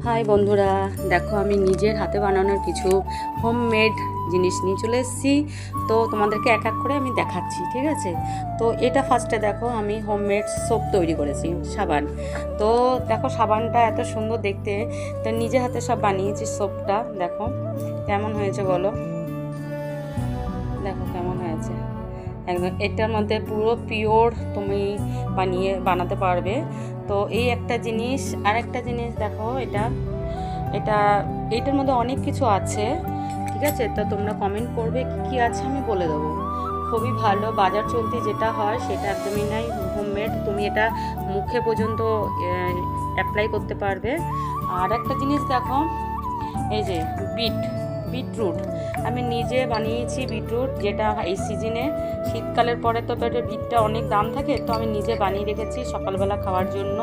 High বন্ধুরা, দেখো আমি নিজের হাতে বানানোর কিছু হোমমেড জিনিস নিয়ে চলে এসেছি। তো তোমাদেরকে এক এক করে আমি দেখাচ্ছি, ঠিক আছে? তো এটা ফার্স্টে দেখো, আমি হোমমেড সোপ তৈরি করেছি, সাবান। তো দেখো সাবানটা এত সুন্দর দেখতে, তো নিজে হাতে সব বানিয়েছি। সোপটা দেখো কেমন হয়েছে বলো, দেখো কেমন হয়েছে। একদম এটার মধ্যে পুরো পিওর তুমি বানাতে পারবে। তো এই একটা জিনিস, আর একটা জিনিস দেখো, এটা এটা এইটার মধ্যে অনেক কিছু আছে, ঠিক আছে? তো তোমরা কমেন্ট করবে কী কী আছে, আমি বলে দেবো। খুবই ভালো, বাজার চলতি যেটা হয় সেটা একদমই নাই, হোমমেড। তুমি এটা মুখে পর্যন্ত অ্যাপ্লাই করতে পারবে। আর একটা জিনিস দেখো, এই যে বিটরুট আমি নিজে বানিয়েছি। বিটরুট যেটা এই সিজনে, শীতকালের পরে তো বিটটা অনেক দাম থাকে, তো আমি নিজে বানিয়ে রেখেছি সকালবেলা খাওয়ার জন্য।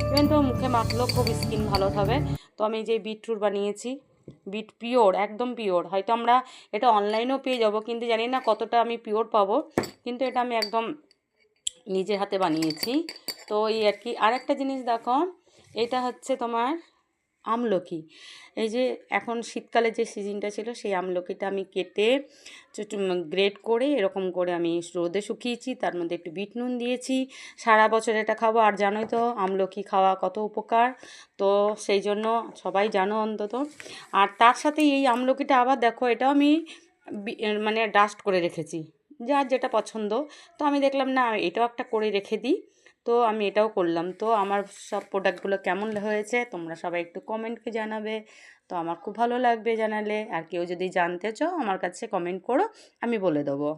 ইভেন তো মুখে মাখলেও খুব স্কিন ভালো হবে। তো আমি যে বিটরুট বানিয়েছি, বিট পিওর, একদম পিওর। হয়তো আমরা এটা অনলাইনেও পেয়ে যাব, কিন্তু জানি না কতটা আমি পিওর পাবো, কিন্তু এটা আমি একদম নিজের হাতে বানিয়েছি। তো এই আর কি। আর একটা জিনিস দেখো, এটা হচ্ছে তোমার আমলকি। এই যে এখন শীতকালে যে সিজনটা ছিল, সেই আমলকিটা আমি কেটে গ্রেট করে এরকম করে আমি রোদে শুকিয়েছি, তার মধ্যে একটু বিট নুন দিয়েছি। সারা বছর এটা খাবো। আর জানোই তো আমলকি খাওয়া কত উপকার, তো সেই জন্য সবাই জানো অন্তত। আর তার সাথে এই আমলকিটা আবার দেখো, এটাও আমি মানে ডাস্ট করে রেখেছি, যার যেটা পছন্দ। তো আমি দেখলাম না, এটাও একটা করে রেখে দিই, তো আমি এটাও করলাম। তো আমার সব প্রোডাক্টগুলো কেমন হয়েছে তোমরা সবাই একটু কমেন্টকে জানাবে, তো আমার খুব ভালো লাগবে জানালে। আর কেউ যদি জানতে চাও আমার কাছে কমেন্ট করো, আমি বলে দেবো।